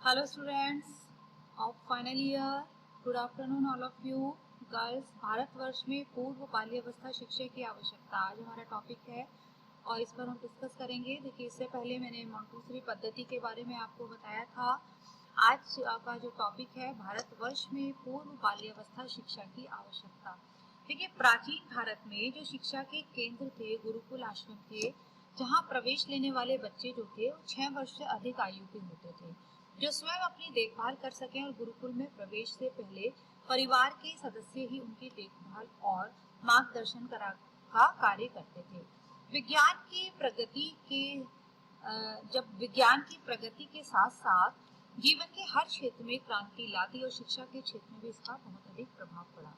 Hello students of final year. Good afternoon all of you. Girls, Bharatvarsh में पूर्व बाल्यावस्था शिक्षा की आवश्यकता आज हमारा टॉपिक है और इस पर हम डिस्कस करेंगे। देखिए, इससे पहले मैंने मॉन्टेसरी पद्धति के बारे में आपको बताया था। आज का जो टॉपिक है भारतवर्ष में पूर्व बाल्यावस्था शिक्षा की आवश्यकता। देखिए, प्राचीन भारत में जो शिक्षा के केंद्र थे गुरुकुल आश्रम थे, जहाँ प्रवेश लेने वाले बच्चे जो थे वो 6 वर्ष से अधिक आयु के होते थे, जो स्वयं अपनी देखभाल कर सकें और गुरुकुल में प्रवेश से पहले परिवार के सदस्य ही उनकी देखभाल और मार्गदर्शन का कार्य करते थे। विज्ञान की प्रगति के जब विज्ञान की प्रगति के साथ साथ जीवन के हर क्षेत्र में क्रांति लाती और शिक्षा के क्षेत्र में भी इसका बहुत अधिक प्रभाव पड़ा।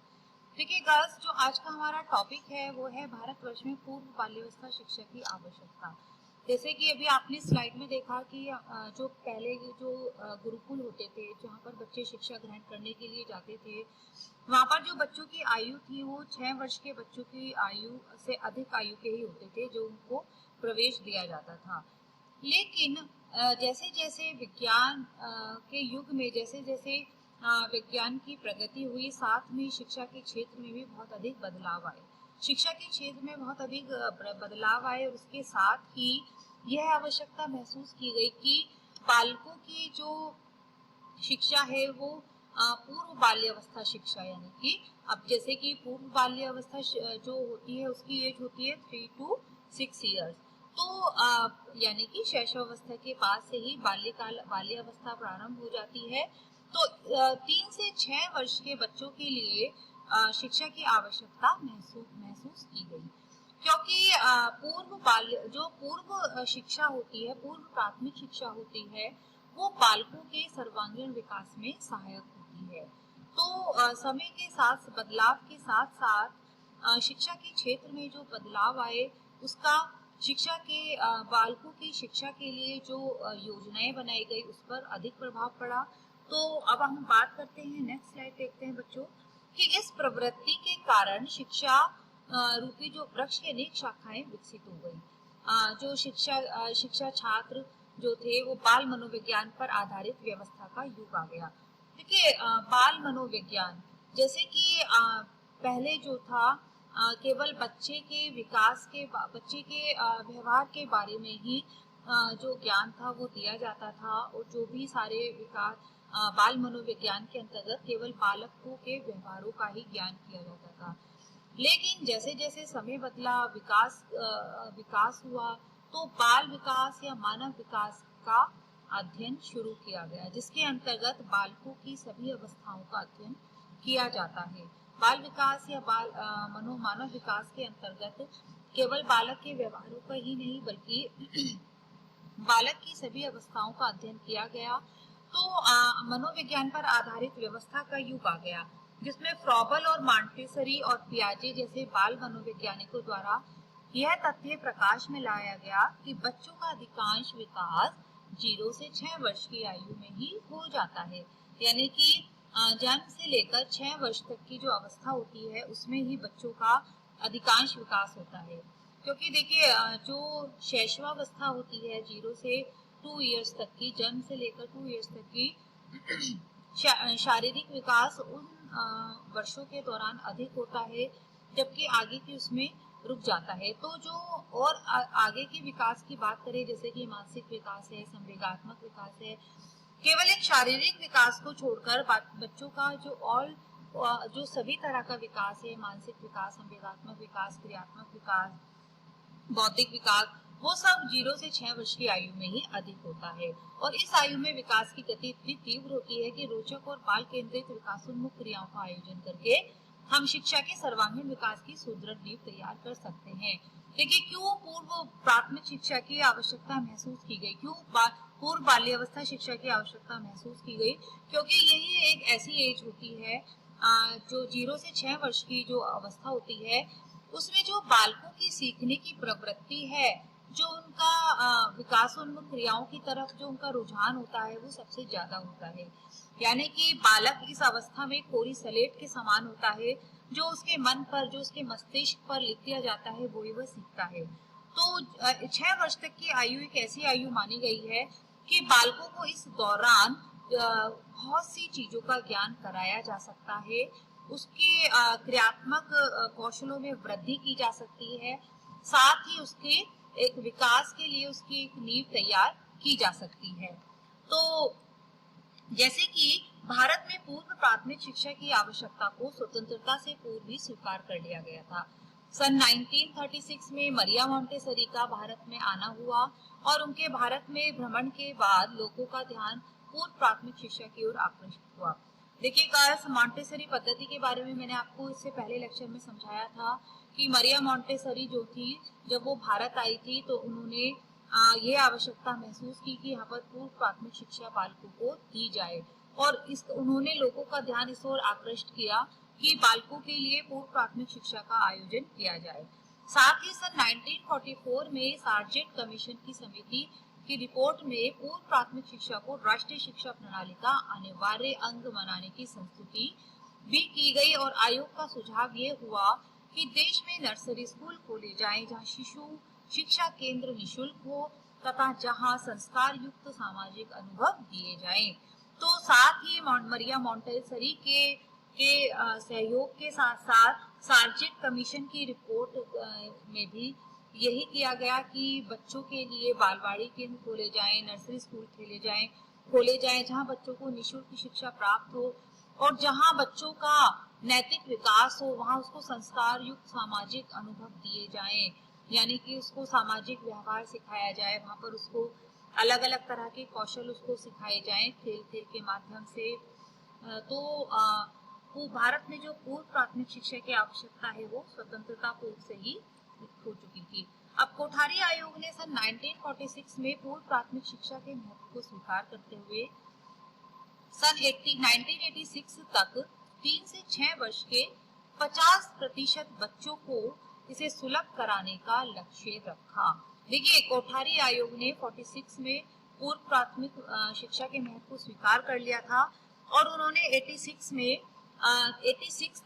देखिए गर्ल्स, जो आज का हमारा टॉपिक है वो है भारतवर्ष में पूर्व बाल्यावस्था शिक्षा की आवश्यकता। जैसे कि अभी आपने स्लाइड में देखा कि जो पहले जो गुरुकुल होते थे, जहाँ पर बच्चे शिक्षा ग्रहण करने के लिए जाते थे, वहाँ पर जो बच्चों की आयु थी वो 6 वर्ष के बच्चों की आयु से अधिक आयु के ही होते थे जो उनको प्रवेश दिया जाता था। लेकिन जैसे जैसे विज्ञान के युग में जैसे जैसे विज्ञान की प्रगति हुई, साथ में शिक्षा के क्षेत्र में भी बहुत अधिक बदलाव आए। शिक्षा के क्षेत्र में बहुत अधिक बदलाव आए और उसके साथ ही यह आवश्यकता महसूस की गई कि बालकों की जो शिक्षा है वो पूर्व बाल्यावस्था शिक्षा, यानी कि अब जैसे कि पूर्व बाल्यावस्था जो होती है उसकी एज होती है 3 to 6 ईयर्स, तो यानी कि शैशवावस्था के बाद से ही बाल्यावस्था प्रारंभ हो जाती है। तो 3 से 6 वर्ष के बच्चों के लिए शिक्षा की आवश्यकता महसूस की गई, क्योंकि पूर्व शिक्षा होती है, पूर्व प्राथमिक शिक्षा होती है, वो बालकों के सर्वांगीण विकास में सहायक होती है। तो समय के साथ बदलाव के साथ साथ शिक्षा के क्षेत्र में जो बदलाव आए उसका शिक्षा के बालकों की शिक्षा के लिए जो योजनाएं बनाई गई उस पर अधिक प्रभाव पड़ा। तो अब हम बात करते हैं, नेक्स्ट स्लाइड देखते हैं बच्चों, कि इस प्रवृत्ति के कारण शिक्षा रूपी जो वृक्ष की अनेक शाखाएं विकसित हो गई। जो शिक्षा छात्र जो थे वो बाल मनोविज्ञान पर आधारित व्यवस्था का युग आ गया। देखिए, बाल मनोविज्ञान जैसे कि पहले जो था केवल बच्चे के व्यवहार के बारे में ही जो ज्ञान था वो दिया जाता था, और जो भी सारे विकास बाल मनोविज्ञान के अंतर्गत केवल बालकों के व्यवहारों का ही ज्ञान किया जाता था। लेकिन जैसे जैसे समय बदला, विकास हुआ, तो बाल विकास या मानव विकास का अध्ययन शुरू किया गया, जिसके अंतर्गत बालकों की सभी अवस्थाओं का अध्ययन किया जाता है। बाल विकास या मानव विकास के अंतर्गत केवल बालक के व्यवहारों का ही नहीं बल्कि बालक की सभी अवस्थाओं का अध्ययन किया गया। तो मनोविज्ञान पर आधारित व्यवस्था का युग आ गया, जिसमें फ्रॉबल और मॉन्टेसरी और पियाजे जैसे बाल मनोवैज्ञानिकों द्वारा यह तथ्य प्रकाश में लाया गया कि बच्चों का अधिकांश विकास 0 से 6 वर्ष की आयु में ही हो जाता है, यानी कि जन्म से लेकर 6 वर्ष तक की जो अवस्था होती है उसमें ही बच्चों का अधिकांश विकास होता है। क्योंकि देखिए, जो शैशवावस्था होती है 0 से 2 इयर्स तक की, जन्म से लेकर 2 इयर्स तक की शारीरिक विकास उन वर्षों के दौरान अधिक होता है, जबकि आगे की उसमें रुक जाता है। तो जो और आगे के विकास की बात करें, जैसे कि मानसिक विकास है, संवेगात्मक विकास है, केवल एक शारीरिक विकास को छोड़कर बच्चों का जो सभी तरह का विकास है, मानसिक विकास, संवेगात्मक विकास, क्रियात्मक विकास, बौद्धिक विकास, वो सब 0 से 6 वर्ष की आयु में ही अधिक होता है। और इस आयु में विकास की गति इतनी तीव्र होती है कि रोचक और बाल केंद्रित विकासोन्मुख क्रियाओं का आयोजन करके हम शिक्षा के सर्वांगीण विकास की सुदृढ़ नींव तैयार कर सकते हैं। देखिए, क्यों पूर्व प्राथमिक शिक्षा की आवश्यकता महसूस की गई, क्यों पूर्व बाल्यावस्था शिक्षा की आवश्यकता महसूस की गई? क्योंकि यही एक ऐसी एज होती है जो 0 से 6 वर्ष की जो अवस्था होती है, उसमें जो बालकों की सीखने की प्रवृत्ति है, जो उनका विकासोन्मुख क्रियाओं की तरफ जो उनका रुझान होता है वो सबसे ज्यादा होता है। यानी कि बालक इस अवस्था में कोरी सलेट के समान होता है, जो उसके मन पर, जो उसके मस्तिष्क पर लिख दिया जाता है वो ही वह सीखता है। तो 6 वर्ष तक की आयु एक ऐसी आयु मानी गई है कि बालकों को इस दौरान बहुत सी चीजों का ज्ञान कराया जा सकता है, उसके क्रियात्मक कौशलों में वृद्धि की जा सकती है, साथ ही उसके एक विकास के लिए उसकी एक नींव तैयार की जा सकती है। तो जैसे कि भारत में पूर्व प्राथमिक शिक्षा की आवश्यकता को स्वतंत्रता से पूर्व ही स्वीकार कर लिया गया था। सन 1936 में मरिया मोंटेसरी का भारत में आना हुआ और उनके भारत में भ्रमण के बाद लोगों का ध्यान पूर्व प्राथमिक शिक्षा की ओर आकर्षित हुआ। देखिए गर्ल्स, मोंटेसरी पद्धति के बारे में मैंने आपको इससे पहले लेक्चर में समझाया था कि मरिया मोंटेसरी जो थी, जब वो भारत आई थी तो उन्होंने ये आवश्यकता महसूस की कि यहाँ पर पूर्व प्राथमिक शिक्षा बालकों को दी जाए और उन्होंने लोगों का ध्यान इस ओर आकृष्ट किया कि बालकों के लिए पूर्व प्राथमिक शिक्षा का आयोजन किया जाए। साथ ही सन 1944 में सार्जेंट कमीशन की समिति की रिपोर्ट में पूर्व प्राथमिक शिक्षा को राष्ट्रीय शिक्षा प्रणाली का अनिवार्य अंग बनाने की संस्तुति भी की गई और आयोग का सुझाव ये हुआ कि देश में नर्सरी स्कूल खोले जाएं जहां शिशु शिक्षा केंद्र निशुल्क हो तथा जहां संस्कार युक्त सामाजिक अनुभव दिए जाएं। तो साथ ही मरिया मोंटेसरी के सहयोग के साथ साथ सार्जेंट कमीशन की रिपोर्ट में भी यही किया गया कि बच्चों के लिए बालवाड़ी केंद्र खोले जाएं, नर्सरी स्कूल खोले जाएं जहां बच्चों को निःशुल्क शिक्षा प्राप्त हो और जहां बच्चों का नैतिक विकास हो वहां उसको संस्कार युक्त सामाजिक अनुभव दिए जाएं, यानी कि उसको सामाजिक व्यवहार सिखाया जाए, वहां पर उसको अलग अलग तरह के कौशल उसको सिखाए जाएं खेल खेल के माध्यम से। तो भारत में जो पूर्व प्राथमिक शिक्षा की आवश्यकता है वो स्वतंत्रता पूर्व से ही हो चुकी थी। अब कोठारी आयोग ने सन 1946 में पूर्व प्राथमिक शिक्षा के महत्व को स्वीकार करते हुए सन 1986 तक 3 से 6 वर्ष के 50% बच्चों को इसे सुलभ कराने का लक्ष्य रखा। देखिए कोठारी आयोग ने 46 में पूर्व प्राथमिक शिक्षा के महत्व को स्वीकार कर लिया था और उन्होंने 86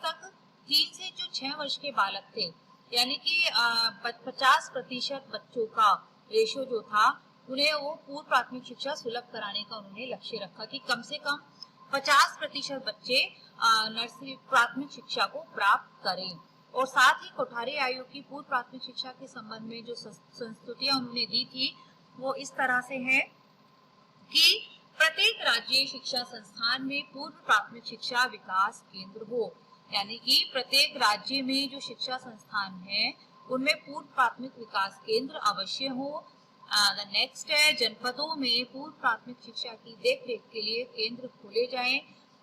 तक 3 से जो 6 वर्ष के बालक थे, यानी कि 50% बच्चों का रेशो जो था उन्हें वो पूर्व प्राथमिक शिक्षा सुलभ कराने का उन्होंने लक्ष्य रखा कि कम से कम 50% बच्चे नर्सरी प्राथमिक शिक्षा को प्राप्त करें। और साथ ही कोठारी आयोग की पूर्व प्राथमिक शिक्षा के संबंध में जो संस्तुतियां उन्होंने दी थी वो इस तरह से है कि प्रत्येक राज्य शिक्षा संस्थान में पूर्व प्राथमिक शिक्षा विकास केंद्र हो, यानी कि प्रत्येक राज्य में जो शिक्षा संस्थान है उनमें पूर्व प्राथमिक विकास केंद्र अवश्य हो। नेक्स्ट है जनपदों में पूर्व प्राथमिक शिक्षा की देखरेख के लिए केंद्र खोले जाएं,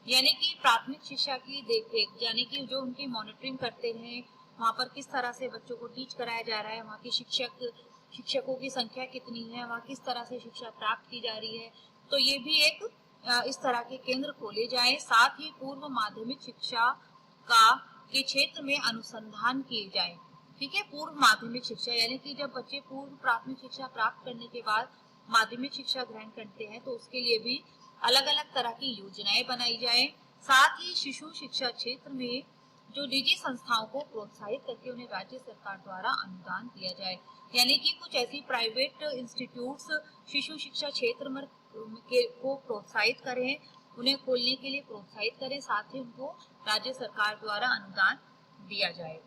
यानी कि प्राथमिक शिक्षा की देखरेख यानी कि जो उनकी मॉनिटरिंग करते रहे वहाँ पर किस तरह से बच्चों को टीच कराया जा रहा है, वहाँ की शिक्षकों की संख्या कितनी है, वहाँ किस तरह से शिक्षा प्राप्त की जा रही है, तो ये भी एक इस तरह के केंद्र खोले जाएं। साथ ही पूर्व माध्यमिक शिक्षा के क्षेत्र में अनुसंधान किए जाए। ठीक है, पूर्व माध्यमिक शिक्षा यानी कि जब बच्चे पूर्व प्राथमिक शिक्षा प्राप्त करने के बाद माध्यमिक शिक्षा ग्रहण करते हैं तो उसके लिए भी अलग अलग तरह की योजनाएं बनाई जाए। साथ ही शिशु शिक्षा क्षेत्र में जो निजी संस्थाओं को प्रोत्साहित करके उन्हें राज्य सरकार द्वारा अनुदान दिया जाए, यानी कि कुछ ऐसी प्राइवेट इंस्टीट्यूट्स शिशु शिक्षा क्षेत्र को प्रोत्साहित करें, उन्हें खोलने के लिए प्रोत्साहित करें, साथ ही उनको राज्य सरकार द्वारा अनुदान दिया जाए।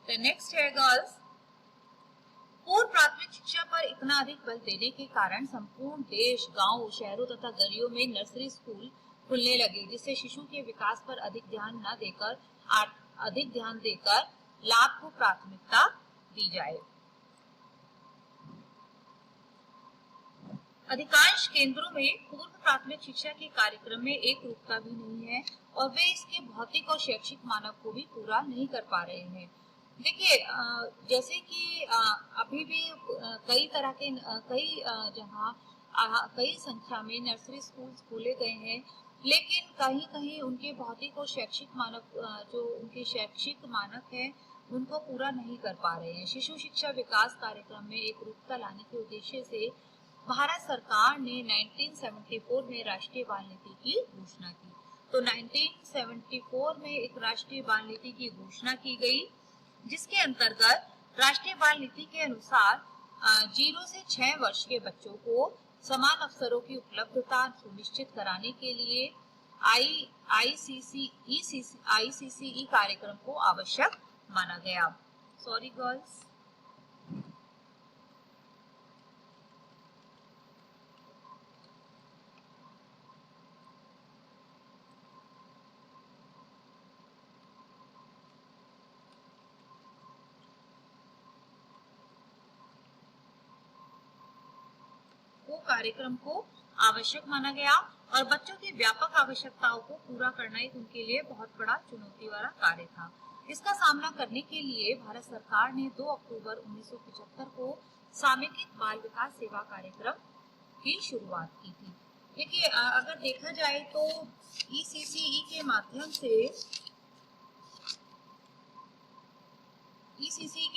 नेक्स्ट है गर्ल्स, पूर्व प्राथमिक शिक्षा पर इतना अधिक बल देने के कारण संपूर्ण देश, गांव, शहरों तथा गलियों में नर्सरी स्कूल खुलने लगे, जिससे शिशु के विकास पर अधिक ध्यान देकर लाभ को प्राथमिकता दी जाए। अधिकांश केंद्रों में पूर्व प्राथमिक शिक्षा के कार्यक्रम में एक रूपता भी नहीं है और वे इसके भौतिक और शैक्षिक मानक को भी पूरा नहीं कर पा रहे हैं। देखिए जैसे कि अभी भी कई तरह के कई संख्या में नर्सरी स्कूल खोले गए हैं, लेकिन कहीं कहीं उनके भौतिक और शैक्षिक मानक जो उनके शैक्षिक मानक है उनको पूरा नहीं कर पा रहे हैं। शिशु शिक्षा विकास कार्यक्रम में एक रूपता लाने के उद्देश्य से भारत सरकार ने 1974 में राष्ट्रीय बाल नीति की घोषणा की। तो 1974 में एक राष्ट्रीय बाल नीति की घोषणा की गई, जिसके अंतर्गत राष्ट्रीय बाल नीति के अनुसार 0 से 6 वर्ष के बच्चों को समान अवसरों की उपलब्धता सुनिश्चित कराने के लिए आईसीसीई कार्यक्रम को आवश्यक माना गया। Sorry girls. कार्यक्रम को आवश्यक माना गया और बच्चों की व्यापक आवश्यकताओं को पूरा करना एक उनके लिए बहुत बड़ा चुनौती वाला कार्य था। इसका सामना करने के लिए भारत सरकार ने 2 अक्टूबर 1975 को समेकित बाल विकास सेवा कार्यक्रम की शुरुआत की थी। देखिए, अगर देखा जाए तो ईसीसीई के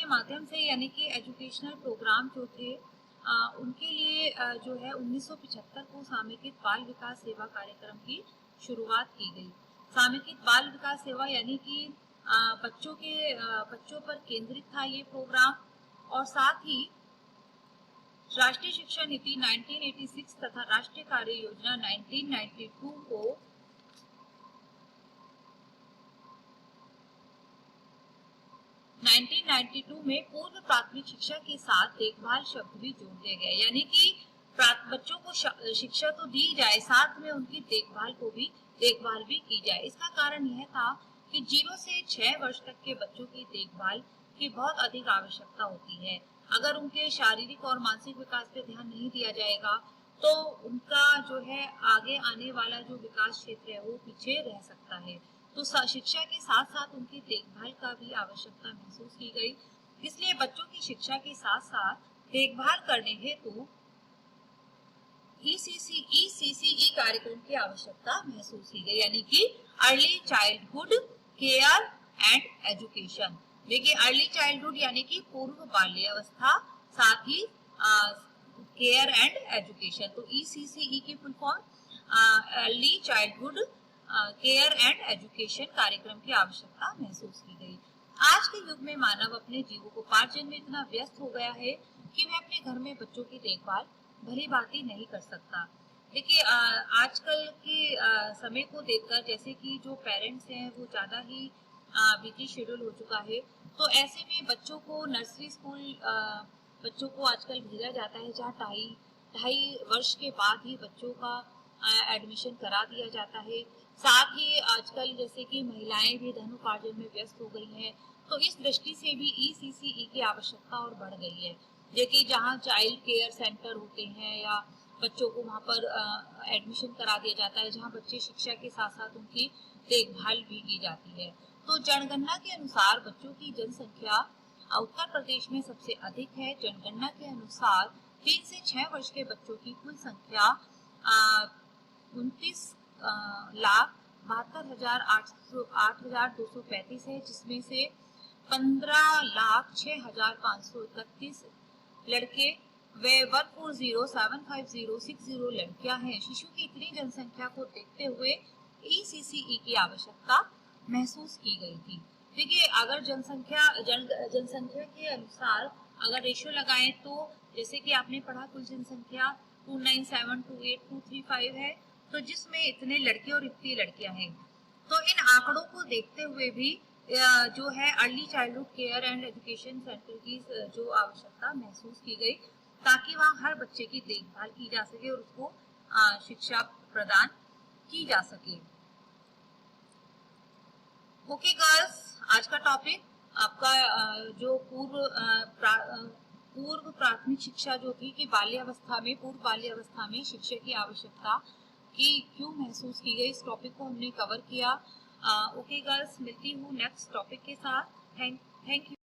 माध्यम से यानी कि एजुकेशनल प्रोग्राम जो थे उनके लिए जो है 1975 को समेकित बाल विकास सेवा कार्यक्रम की शुरुआत की गई। समेकित बाल विकास सेवा यानी कि बच्चों पर केंद्रित था ये प्रोग्राम और साथ ही राष्ट्रीय शिक्षा नीति 1986 तथा राष्ट्रीय कार्य योजना 1992 में पूर्व प्राथमिक शिक्षा के साथ देखभाल शब्द भी जोड़ दिए गए, यानी कि बच्चों को शिक्षा तो दी जाए, साथ में उनकी देखभाल भी की जाए। इसका कारण यह था कि 0 से 6 वर्ष तक के बच्चों की देखभाल की बहुत अधिक आवश्यकता होती है। अगर उनके शारीरिक और मानसिक विकास पे ध्यान नहीं दिया जाएगा तो उनका जो है आगे आने वाला जो विकास क्षेत्र है वो पीछे रह सकता है। तो शिक्षा के साथ साथ उनकी देखभाल का भी आवश्यकता महसूस की गई। इसलिए बच्चों की शिक्षा के साथ साथ देखभाल करने हेतु ईसीसीई कार्यक्रम की आवश्यकता महसूस की गई, यानी कि early childhood care and education. देखिए, अर्ली चाइल्डहुड यानी कि पूर्व बाल्यावस्था, साथ ही केयर एंड एजुकेशन। तो ईसीसीई की full form early childhood care and education कार्यक्रम की आवश्यकता महसूस की गई। आज के युग में मानव अपने जीवकोपार्जन में इतना व्यस्त हो गया है कि वह अपने घर में बच्चों की देखभाल भली भांति नहीं कर सकता। देखिए, आजकल के समय को देखकर जैसे कि जो पेरेंट्स हैं वो ज्यादा ही बिजी शेड्यूल हो चुका है, तो ऐसे में बच्चों को नर्सरी स्कूल बच्चों को आजकल भेजा जाता है, जहाँ ढाई वर्ष के बाद ही बच्चों का एडमिशन करा दिया जाता है। साथ ही आजकल जैसे कि महिलाएं भी धन उपार्जन में व्यस्त हो गई हैं, तो इस दृष्टि से भी ईसीसीई की आवश्यकता और बढ़ गई है। देखिए, जहाँ चाइल्ड केयर सेंटर होते हैं या बच्चों को वहाँ पर एडमिशन करा दिया जाता है, जहाँ बच्चे शिक्षा के साथ साथ उनकी देखभाल भी की जाती है। तो जनगणना के अनुसार बच्चों की जनसंख्या उत्तर प्रदेश में सबसे अधिक है। जनगणना के अनुसार 3 से 6 वर्ष के बच्चों की कुल संख्या 29,72,835 है, जिसमें से 15,06,531 लड़के व 140,750,60 लड़कियां हैं। शिशु की इतनी जनसंख्या को देखते हुए ईसीसीई की आवश्यकता महसूस की गई थी। देखिए, अगर जनसंख्या के अनुसार अगर रेशियो लगाएं तो जैसे कि आपने पढ़ा कुल जनसंख्या 297,282,335 है, तो जिसमें इतने लड़के और इतनी लड़कियां हैं। तो इन आंकड़ों को देखते हुए भी जो है early childhood care and education centre की जो आवश्यकता महसूस की गई, ताकि वहाँ हर बच्चे की देखभाल की जा सके और उसको शिक्षा प्रदान की जा सके। ओके गर्ल्स, आज का टॉपिक आपका जो पूर्व प्राथमिक शिक्षा जो थी कि पूर्व बाल्यावस्था में शिक्षा की आवश्यकता की क्यों महसूस की गई, इस टॉपिक को हमने कवर किया। ओके गर्ल्स, मिलती हूँ नेक्स्ट टॉपिक के साथ। Thank you.